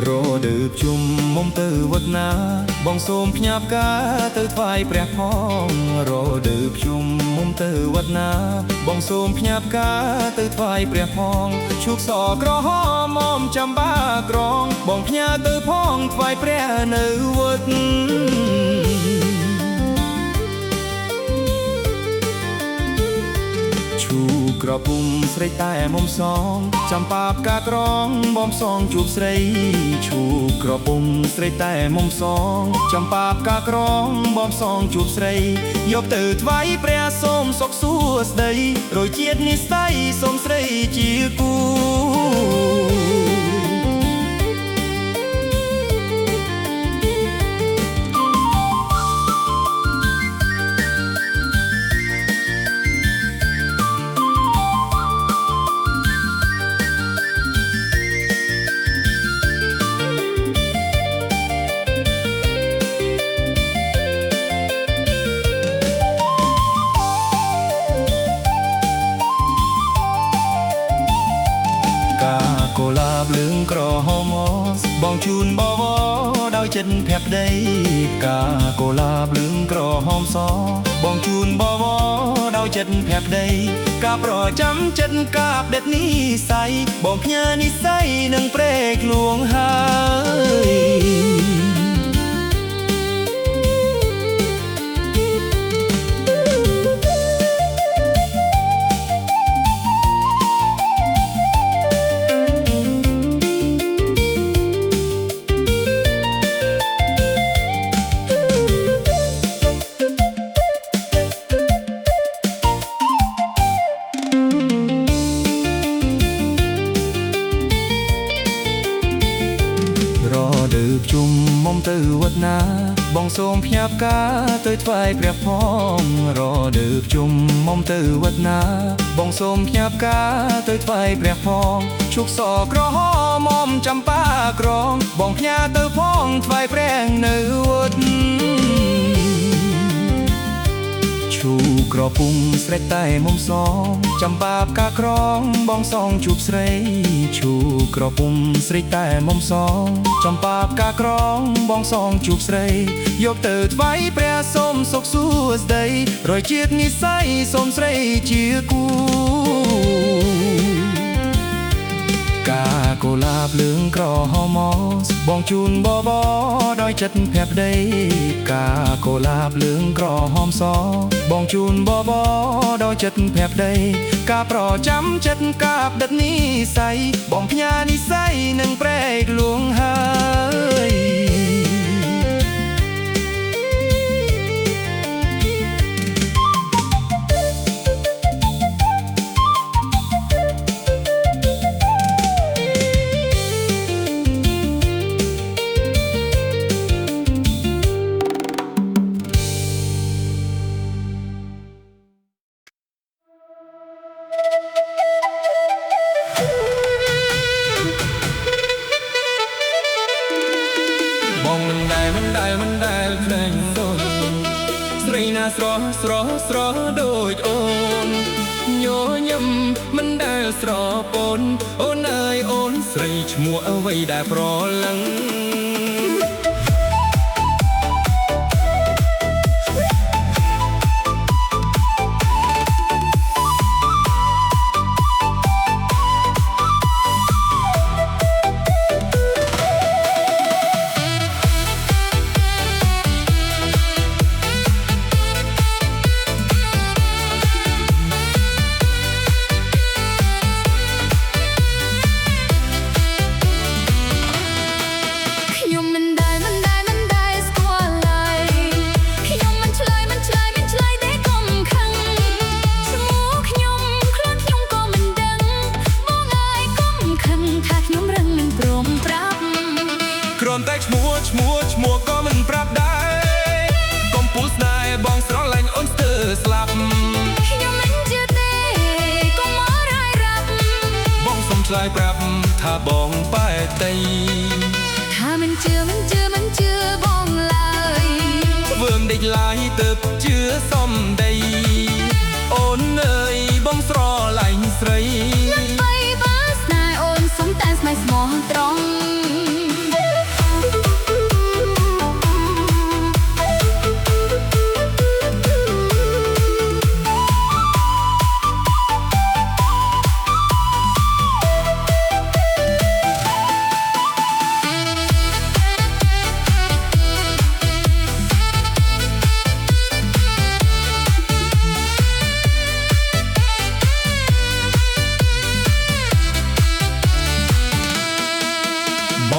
រដើបជុំមុំទៅវត្តណាបងសូមផ្ញើផ្កាទៅថ្វាយព្រះផងរដើបជុំមុំទៅវត្តណាបងសូមផ្ញើផ្កាទៅថ្វាយព្រះផងឈូកសក្រហមមុំចាំបាក្រងបងផ្ញើទៅផងថ្វាយព្រះនៅវត្តក្រពុំស្រីតែមុំសងចាំបាបកាក្រងបំសងជួបស្រីឈូក្រពុំស្រីតែមុំសងចាំបាបកាក្រងបំសងជួបស្រីយកទៅថ្វាយព្រះសូមសុខសួស្តីរយជាតិនិស្ស័យសូមស្រីជាគូកូឡាបលឿងក្រហមបងជូនបវរដោយចិត្តភក្តីកាកូឡាបលឿងក្រហមសបងជូនបវរដោយចិត្តភក្តីការប្រចាំចិត្តកាបដិតនិស្ស័យបងផ្ញើនិស្ស័យនឹងព្រែកលួងហើយដើបជុំមុំទៅវត្តណាបងសូមផ្ញើផ្កាទៅថ្វាយព្រះផងរដើបជុំមុំទៅវត្តណាបងសូមផ្ញើផ្កាទៅថ្វាយព្រះផងឈូកសក្រហមមុំចាំបាក្រងបងផ្ញើទៅផងថ្វាយព្រះនៅវត្តឈូក្រពុំស្រីតែមុំសងចាំបាបកាក្រងបងសងជួបស្រីឈូក្រពុំស្រីតែមុំសងចំបាបកាក្រងបងសងជួបស្រីយកទៅថ្វាយព្រះសូមសុខសួស្តីរយជាតិនិស្ស័យសូមស្រីជាគូកាកូឡាបលឿងក្រហមបងជូនបវរដោយចិត្តភក្តីកាកូឡាបលឿងក្រហមសបងជូនបវរដោយចិត្តភក្តីការប្រចាំចិត្តកាបដិតនិស្ស័យបងផ្ញើនិស្ស័យនឹងព្រែកលួងហើយមិនដែលភ្លេងសូនស្រីណាស្រស់ដូចអូនញញឹមមិនដែលស្រពនអូនអើយអូនស្រីឈ្មោះអ្វីដែលប្រលឹងគ្រាន់តែឈ្មោះក៏មិនប្រាប់ដែរកុំពុះស្នេហ៍បងស្រឡាញ់អូនស្ទើរស្លាប់ខ្ញុំមិនជឿទេកុំមករាយរាប់បងសុំឆ្លើយប្រាប់ថាបងបែកតីថាមិនជឿបងឡើយធ្វើមិនដេចឡើយទើបជឿសំដីអូនអើយបងស្រឡាញ់ស្រី ស្មោះត្រង់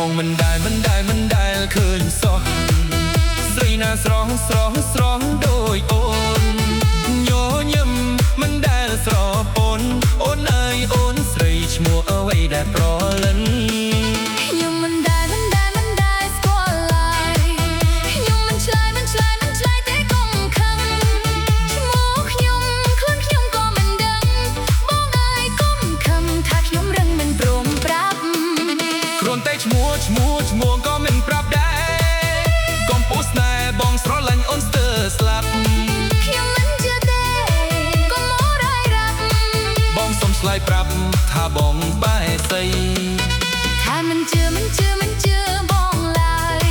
องมันได้คืนสดสรีนาสรองโดยโอนโยยมมันได้สรอปนโอนเอ้ยโอนสรีชมัวเอาไว้ได้ปลอลันยมมันได้สกอลไลยมมันชลายแต่กงคังชมูกยมคลุ้นยมก็มันดังบ้องเอ้ยก้มคำทักยมเรื่องมันโปร่งปรับโครนเตชมัวก็มันปรับได้ก้มปูสนายบองสรอลันโอนสเตอร์สลับยมมันเจอเต้ก็มอได้รับบองสมสลายปรับถ้าบองป้ายใส่ถ้ามันเจอบองลาย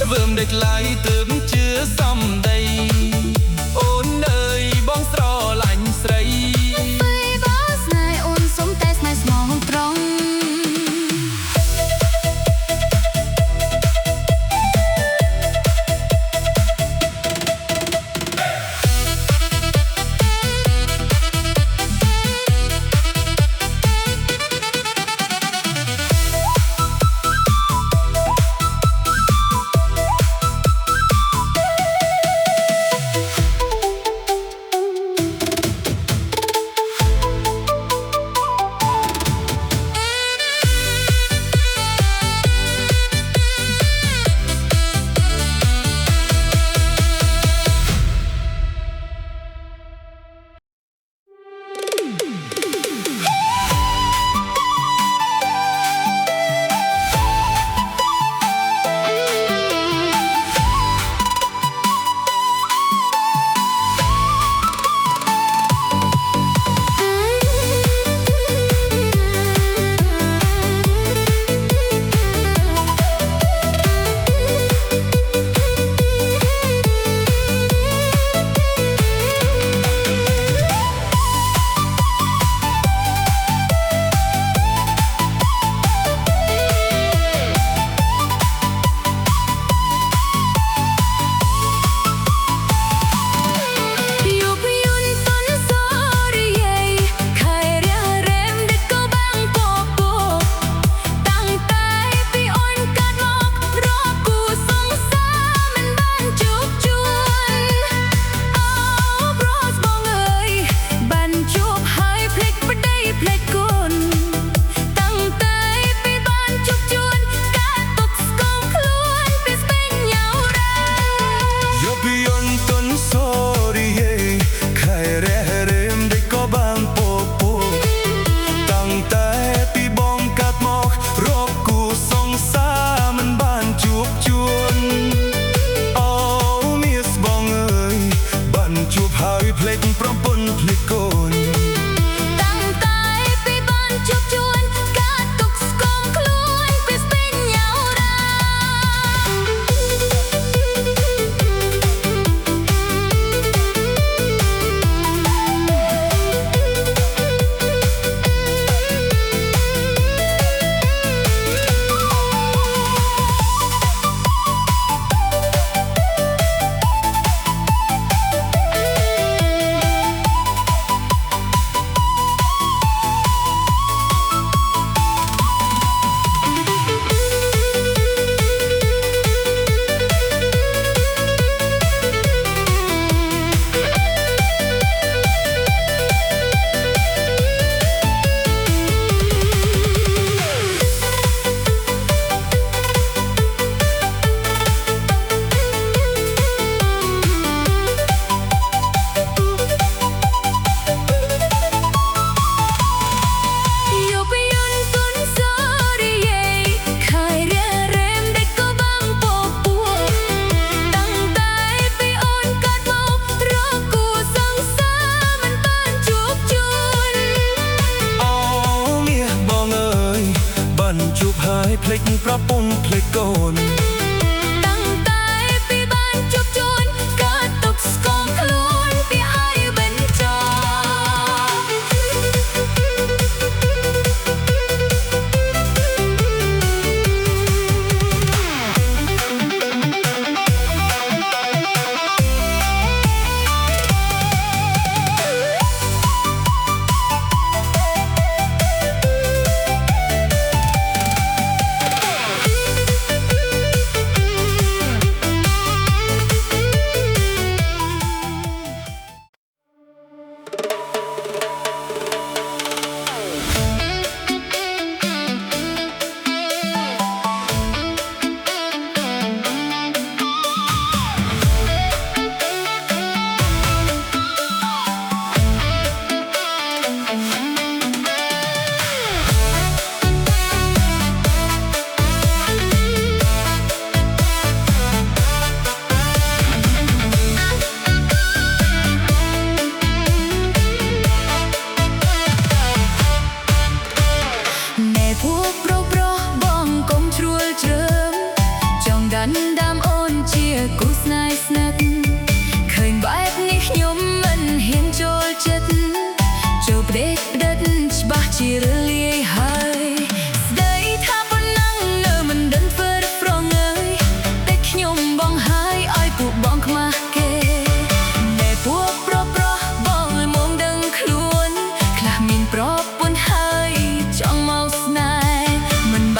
เวิมเด็กไหลเติมเจือซ้ำใดโอนเอ้ยบองสรอลันใส่ไปบอสนายโอนสมแต่สนายสมองตรงเพลงประปงเพลงโกนตั้งแต่ไปบ้านจุบจวนก็ตกสกองคล้วนไปให้บรรจ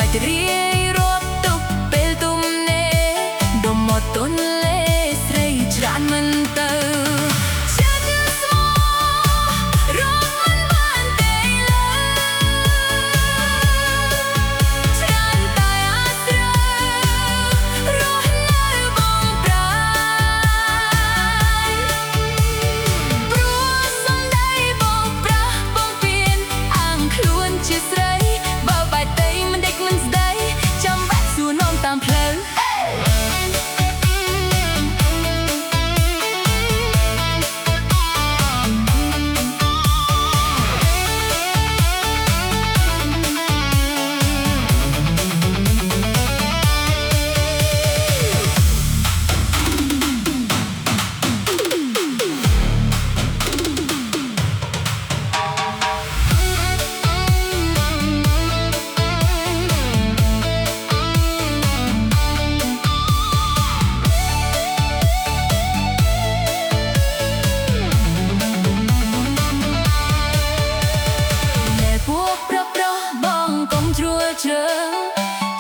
បាច់រៀយរាប់ទុកពេលទុំនេដុំមកទុនលេស្រីច្រើនមិនទៅចិត្តស្មោរកមិនបានទេឡើយច្រើនតែអាត្រូវរស់នៅបងប្រាយព្រោះសំដីបងប្រាស់បងពៀនអាងខ្លួនជាស្រីបើបែកទៅមិនដេចមិនស្ដីចាំបាច់សួរនាំតាមផ្លូវ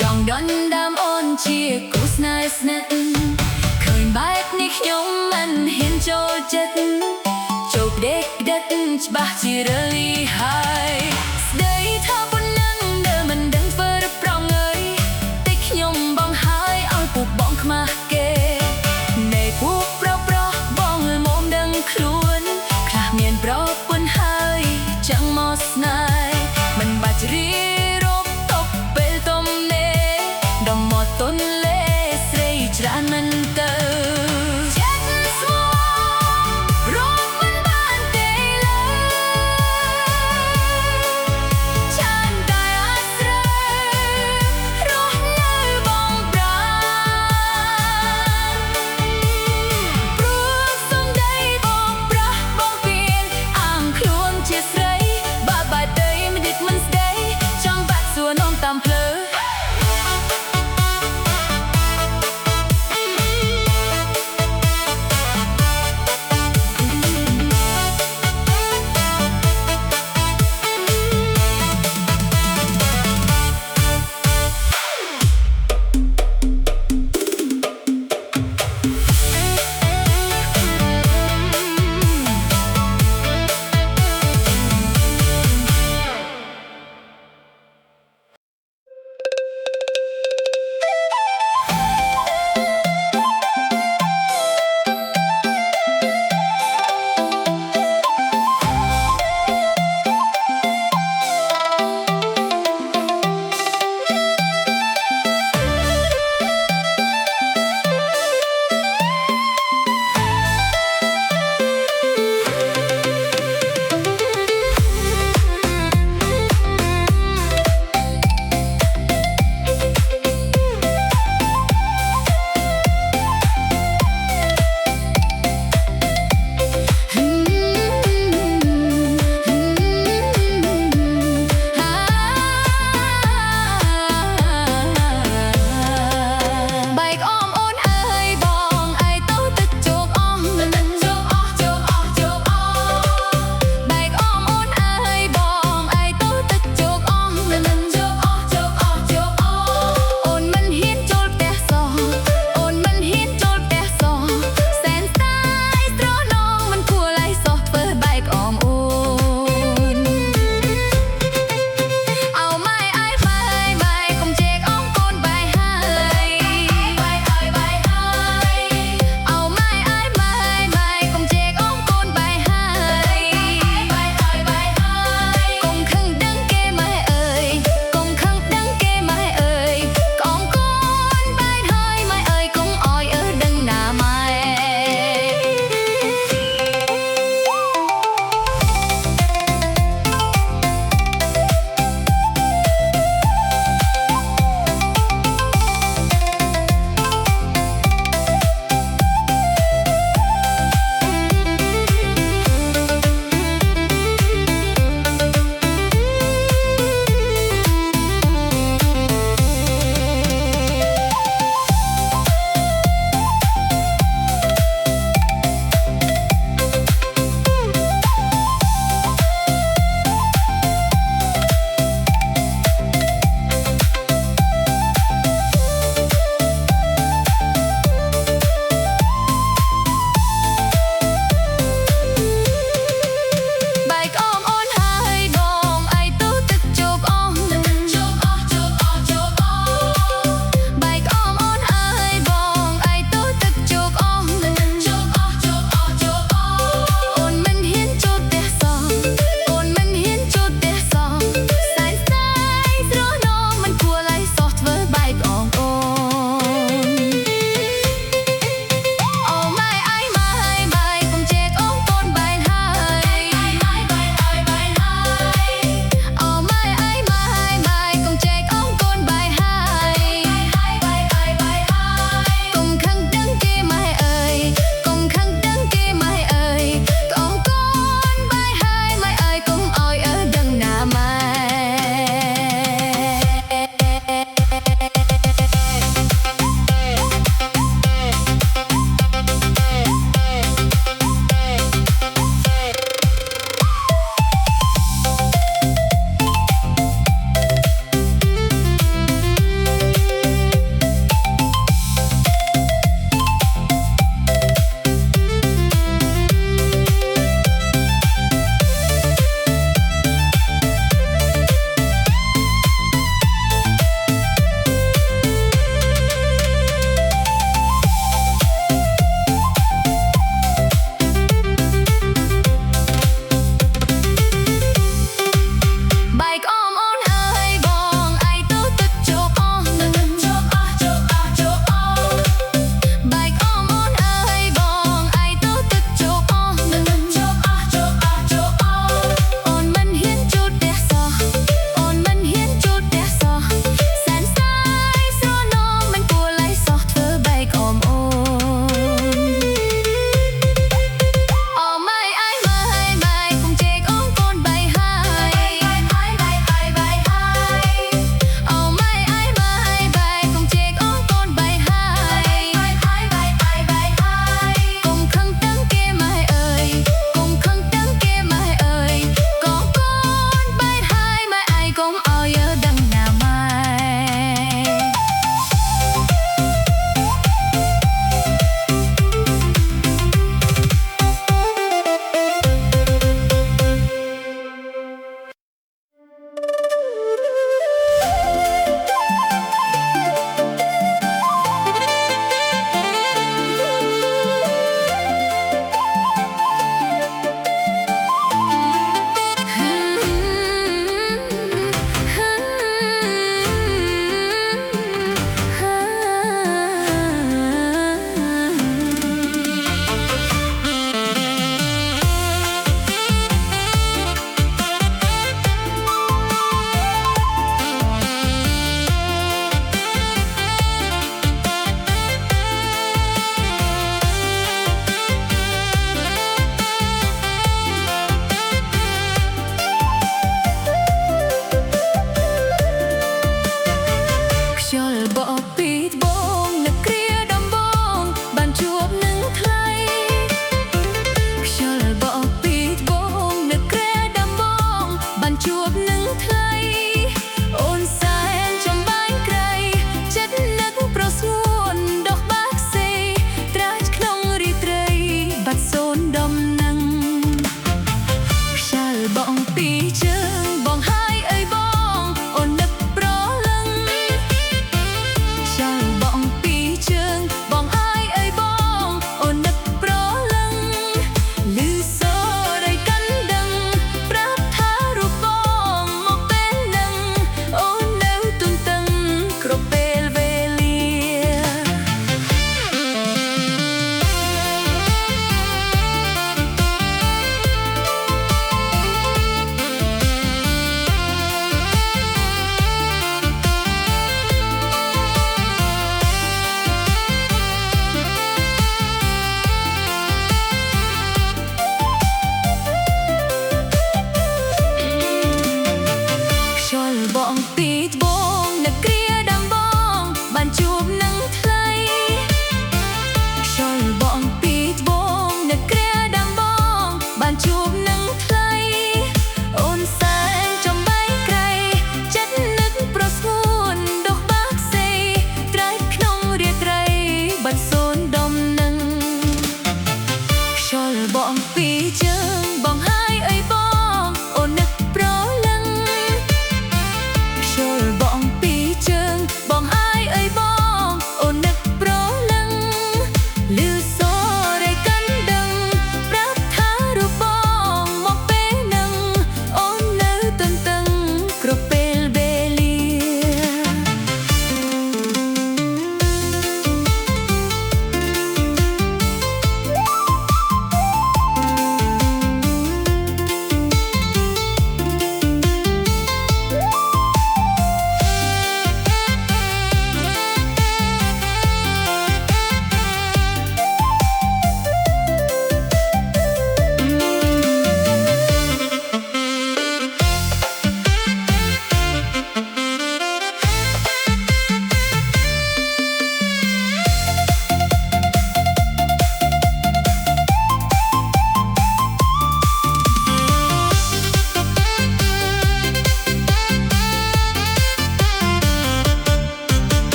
ចង់ដណ្ដើមអូនជាគូស្នេហ៍ស្និទ្ធឃើញបែបនេះខ្ញុំមិនហ៊ានចូលចិត្តជោគដេកដិតច្បាស់ជារលីហើយស្ដីថាប៉ុណ្ណឹងដែលមិនដឹងធ្វើរប្រងអើយតែខ្ញុំបងហើយឲ្យពួកបងខ្មាស់គេនៃពួកប្រុសបងមុំដឹងខ្លួនខ្លះមានប្រពន្ធហើយchẳngមកស្នេហ៍មិនបាច់រៀទុនលេស្រីច្រើនមិនទៅចិត្តស្មោរកមិនបានទេឡើយ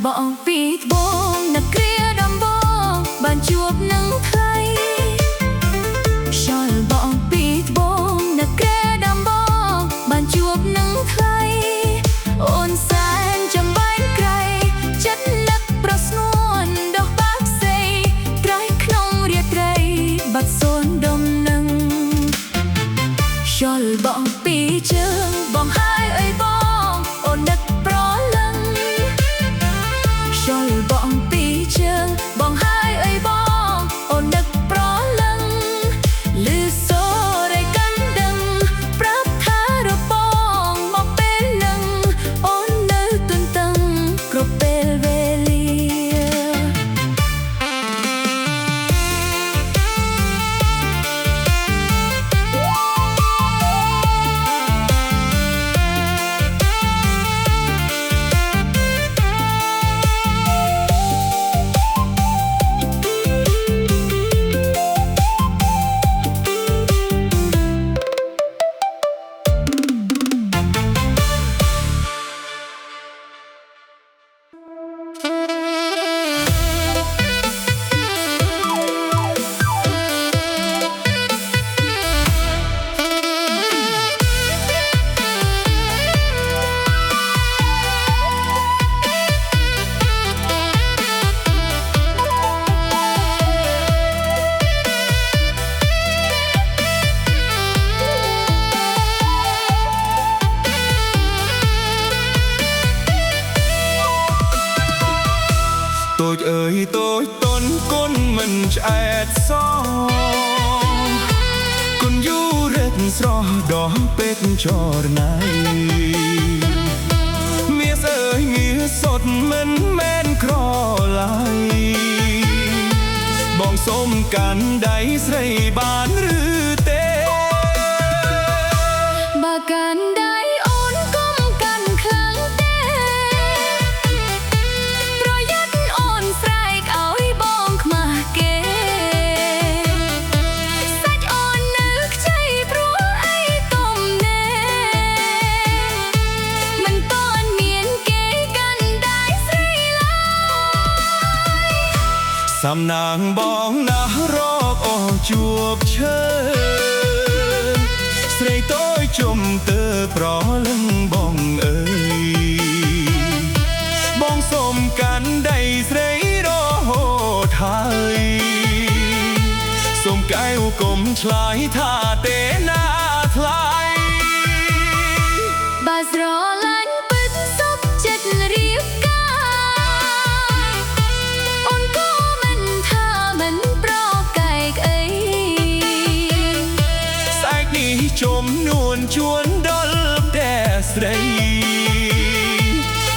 បងពីត្បូងអ្នកគ្រាដំបងបានជួបនឹងថ្លៃខ្យល់បងពីត្បូងអ្នកគ្រាដំបងបានជួបនឹងថ្លៃអូនសែនចាំបាញ់ក្រៃចិត្តនឹកប្រស្នួនដកបាក់សៃត្រៃក្នុងរាត្រីបាត់សូនដុំនឹងខ្យល់បងពីជើងបងហើយអើយបងអូននឹកប្រលឹងខ្យល់បងពីជើងបងហើយអើយបងអូននឹកប្រលឹងលឺសូរឯកាន់ដឹងប្រាប់ថារបងមកពេលនឹងអូននៅទន្ទឹងគ្រប់ពេលវេលា tôi ơi tôi tôn con mình chạy xóm con du rất rõ đó bên cho này mía ơi mía sọt mình men cro lại bong xôm cán đáy xây bán rư tê bà cán đáy ôn công cán kháng tê rồi dắt ôn sài áo bong mà kê sách ôn nước chay pro ai tôm nè mình tôn miền kê cán đáy xây lại sam nàng bong na rok ô chuộc chơi srei tôi chùm tơ pro lưng bong ơi bong xôm cán đầy srei đô hồ thái xôm cái u cùm trái tha tế na thái bà rõ lánh bứt sốc chất riêng ca ôn cô mình tha mình pro cài ấy sách đi chôm nuôn chuôn đol đè srei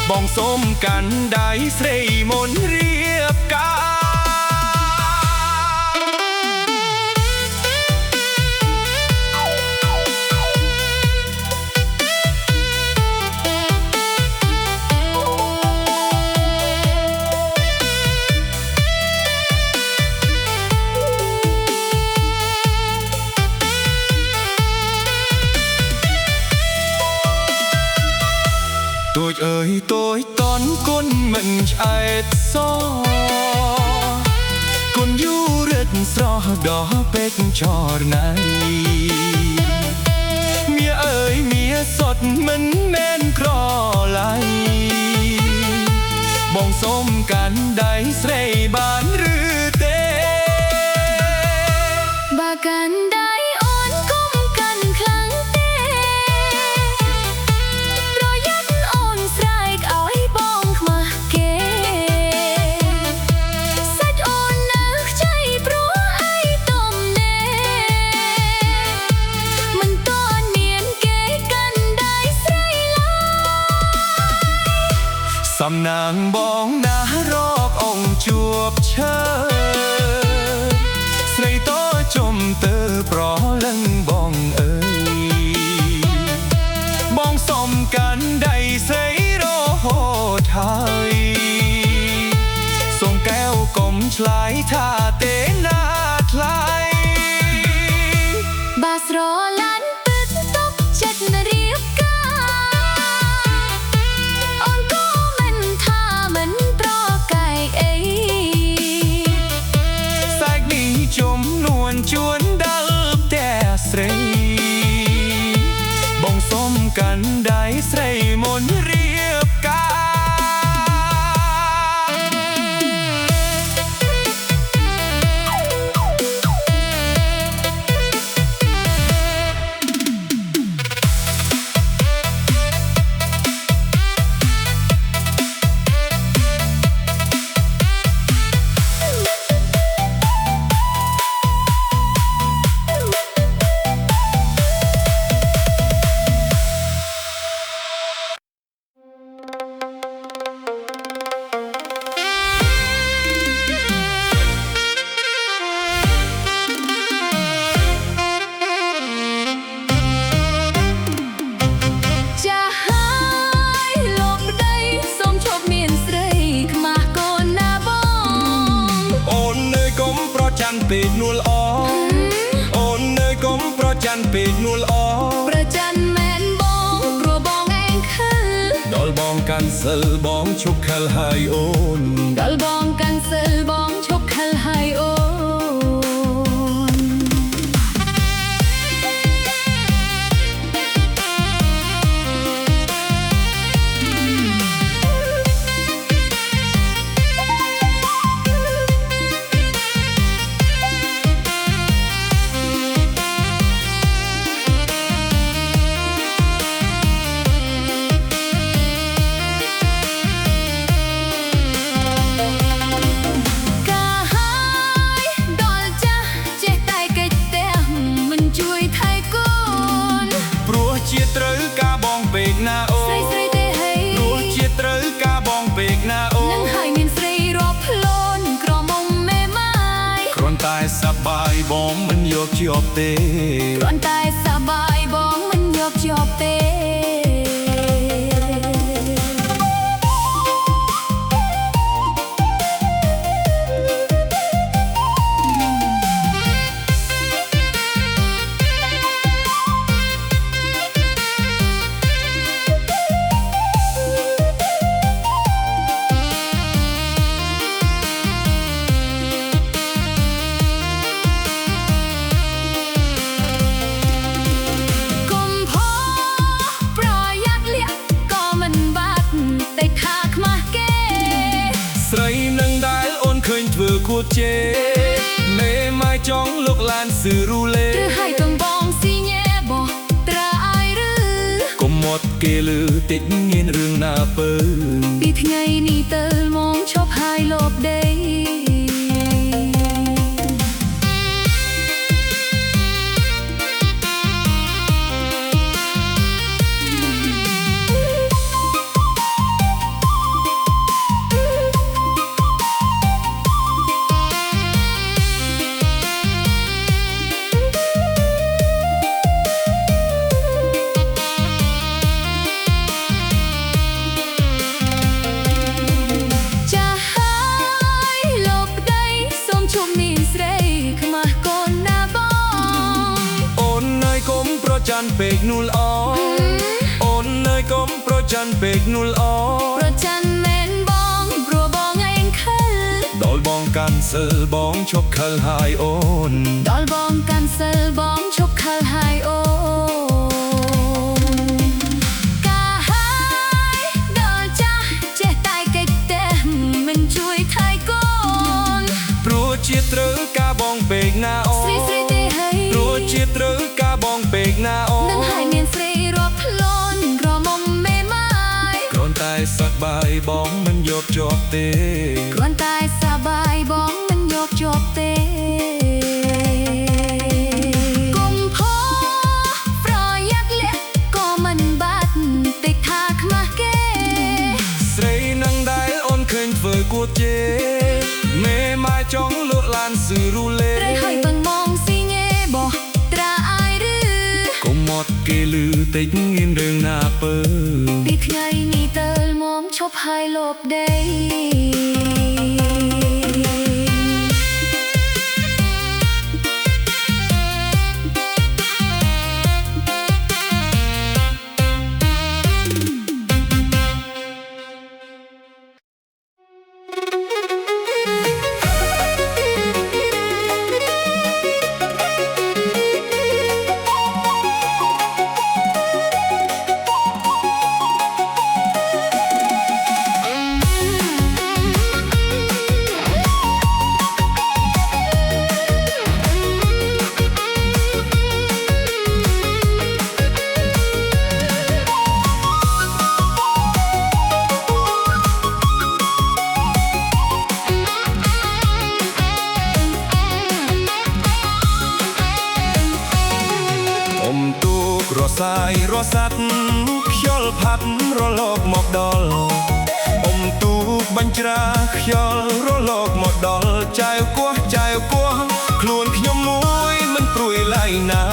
bong xôm cán đáy srei môn riêng ca tôi ơi tôi toán con mình chạy xó con du rất rõ đó bên cho này mía ơi mía sọt mình men cro lại bong xôm cán đáy srei bán rư tê bà cán đáy ôn công cán kháng tê rồi dắt ôn sài áo bong mà kê sách ôn nước chay pro ai tôm nè mình tôn miền kê cán đáy srei lại sam nàng bong na rok ông chuộc chơi srei tôi chùm tơ pro lưng bong ơi bong xôm cán đầy srei đô hồ thái xôm kéo cổng trái tha tế na thái bà rõ lánh bứt tóc chất riêng ca ôn cô mình tha mình pro ពេកនួលអអូននៅកុំប្រច័ណ្ឌពេកនួលអ ប្រច័ណ្ឌមែនបងព្រោះបងឯងខិល ដល់បងកាន់សិលបងឈប់ខិលហើយអូន ដល់បងកាន់សិលបងឈប់ខិលហើយអូន ជាត្រូវការបងពេកណាអូ ស្រីស្រីទេហី ព្រោះជាត្រូវការបងពេកណាអូ នឹងហើយមានស្រីរាប់ផ្លូនក្រមុំមេម៉ាយ គ្រាន់តែសប្បាយបងមិនយកជាប់ទេ គ្រាន់តែសប្បាយបងមិនយកជាប់ទេ ស្រីនឹងដែលអូនឃើញធ្វើគួតជេមេម៉ាយចង់លោកឡានស៊ឺរូលេ ឬឲ្យកំបងស៊ីញ៉ែបោះត្រាអាយឬ កុំមកគេលឺតិចងៀនរឿងណាពើ ពីថ្ងៃនេះទៅមកឈប់ហើយលបដេ ច័ន្ទពេកនួលអអូននៅកុំប្រច័ណ្ឌពេកនួលអ ប្រច័ណ្ឌមែនបងព្រោះបងឯងខិល ដល់បងកាន់សិលបងឈប់ខិលហើយអូន ដល់បងកាន់សិលបងឈប់ខិលហើយអូន កាហើយដល់ចាស់ចេះតែកិច្ចតែមិនជួយថែកូន ព្រោះជាត្រូវការបងពេកណាអូ ស្រីស្រីទេហី ព្រោះជាត្រូវការបងពេកណាអូ នឹងហើយមានស្រីរាប់ផ្លូនក្រមុំមេម៉ាយ គ្រាន់តែសប្បាយបងមិនយកជាប់ទេ គ្រាន់តែសប្បាយបងមិនយកជាប់ទេ កុំផោប្រយ័ត្នលាក់ក៏មិនបាត់តិចថាខ្មាស់គេ ស្រីនឹងដែលអូនឃើញធ្វើគួតជេមេម៉ាយចង់លក់ឡានស៊ឺរូលេ ត្រីហើយពឹងមងស៊ីញ៉ែបោះត្រាអាយឬ កុំមកគេលឺតិចងៀនរឿងណាពើ ពីថ្ងៃនេះទៅមកឈប់ហើយលបដេ សាយរសាត់ខ្យល់ផាត់រលកមកដល់អុំទូកបាញ់ច្រាខ្យល់រលកមកដល់ចៅគោះខ្លួនខ្ញុំមួយមិនព្រួយឡើយណា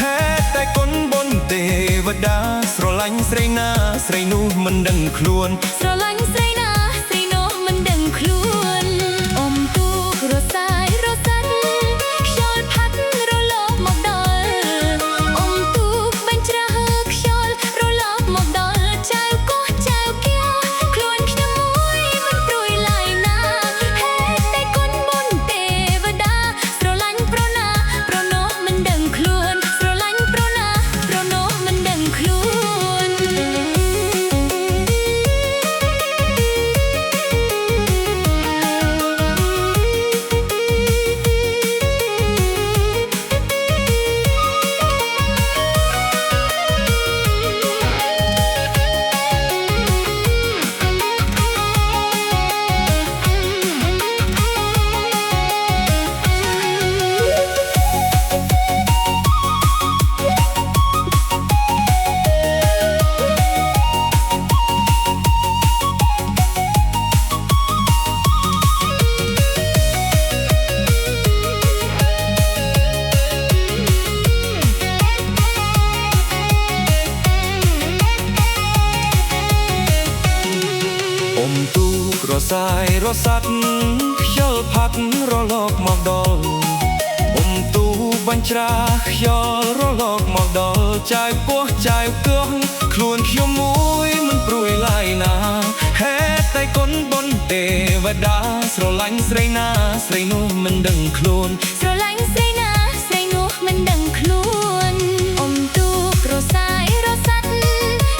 ហេតុតែគុណបុណ្យទេវតាស្រឡាញ់ស្រីណាស្រីនោះមិនដឹងខ្លួន ស្រឡាញ់ស្រីណាស្រីនោះមិនដឹងខ្លួនអុំទូករសាយរសាត់ มទូក្រសាយរសាត់ខ្យល់ផាត់រលកមកដល់អ៊ំទូបញ្ច្រាខ្យល់រលកមកដល់ចាយពោះចាយគោះខ្លួនខ្ញុំមួយមិនព្រួយឡាយណាហេតុតែគុណបុណ្យទេវតាស្រឡាញ់ស្រីណាស្រីនោះមិនដឹងខ្លួនស្រឡាញ់ស្រីណាស្រីនោះមិនដឹងខ្លួនអ៊ំទូក្រសាយរសាត់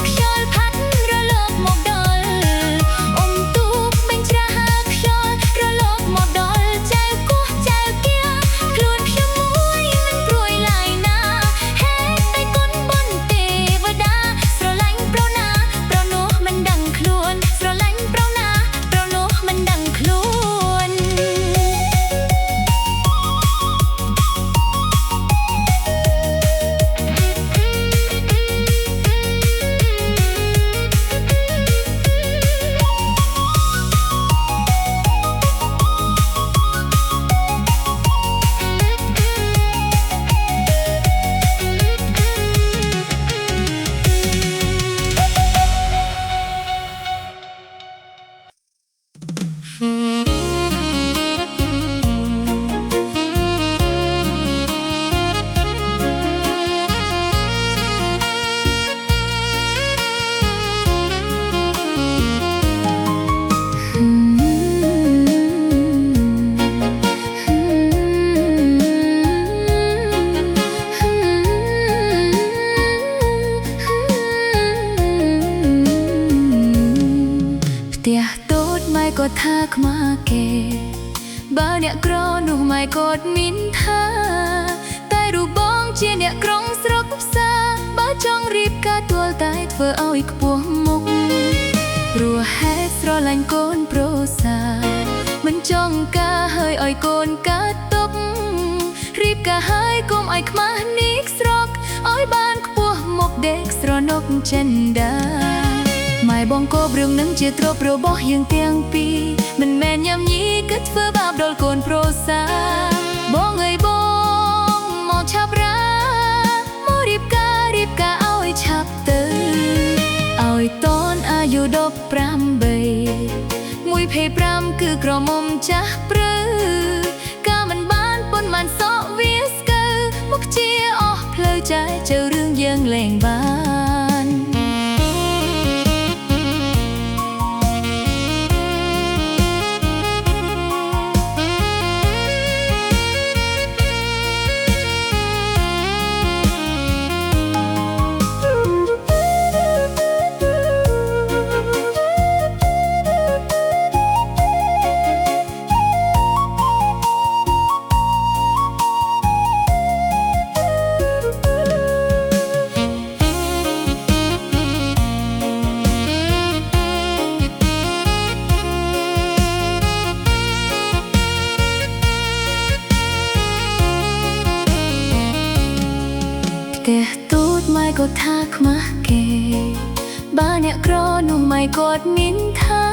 ខ្យល់ផាត់រលកមកដល់អ៊ំទូបញ្ច្រាខ្យល់រលកមកដល់ចៅគោះចៅគៀខ្លួនខ្ញុំមួយមិនព្រួយឡាយណាហេតុតែគុណបុណ្យទេវតាស្រឡាញ់ប្រុសណាប្រុសនោះមិនដឹងខ្លួនស្រឡាញ់ប្រុសណាប្រុសនោះមិនដឹងខ្លួនក៏ថាខ្មាគេបើអ្នកក្រនោះមិនក៏មានថាតែរូបបងជាអ្នកក្រុងស្រុកផ្សារបើចង់រៀបការទួលតែធ្វើឲ្យខ្ពស់មុខព្រោះហេតុស្រឡាញ់កូនប្រុសសាមិនចង់ការហើយឲ្យកូនកើតទុករៀបការហើយកុំឲ្យខ្មាស់នេះស្រុកឲ្យបានខ្ពស់មុខដេកស្រណុកចិនដាម៉ែបងក៏រឿងនឹងជាទ្រព្យរបស់យើងទាំងពីរមិនមែនញ៉ាំញីគិតធ្វើបាបដល់កូនប្រុសសាបងអើយបងមកឆាប់រាមករៀបការឲ្យឆាប់ទៅឲ្យតនអាយុ15 25គឺក្រមុំចាស់ព្រឺការមិនបានពុនបានសក់វាស្កើមុខជាអស់ផ្លូវใจជើរឿងយើងលែងបានតែទូតម៉ែក៏ថាខ្មាស់គេបើអ្នកក្រនោះម៉ែក៏មានថា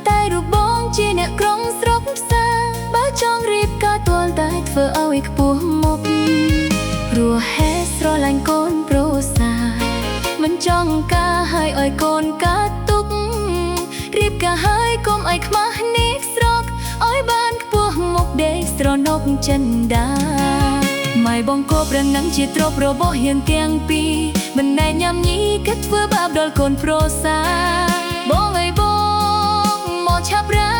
តែរូបបងជាអ្នកក្រុងស្រុកផ្សារបើចង់រៀបការទាល់តែធ្វើឲ្យខ្ពស់មុខព្រោះហេតុស្រឡាញ់កូនប្រុសសាមិនចង់ការឲ្យឲ្យកូនកើតទុករៀបការហើយកុំឲ្យខ្មាស់នេះស្រុកឲ្យបានខ្ពស់មុខដេកស្រណុកចិនដាម៉ែបងក៏ប្រណាំងជាទ្រព្យរបស់យើងទាំងពីរមិនណែញ៉ាំញីគិតធ្វើបាបដល់កូនប្រុសសាបងអើយបងមកឆាប់រា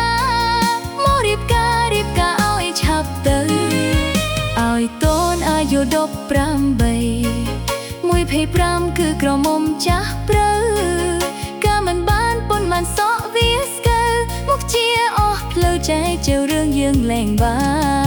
មករៀបការឲ្យឆាប់ទៅឲ្យតូនអាយុ15 25គឺក្រមុំចាស់ព្រៅការមិនបានពុនបានសក់វាស្កើមុខជាអស់ផ្លូវใจជើរឿងយើងលែងបាន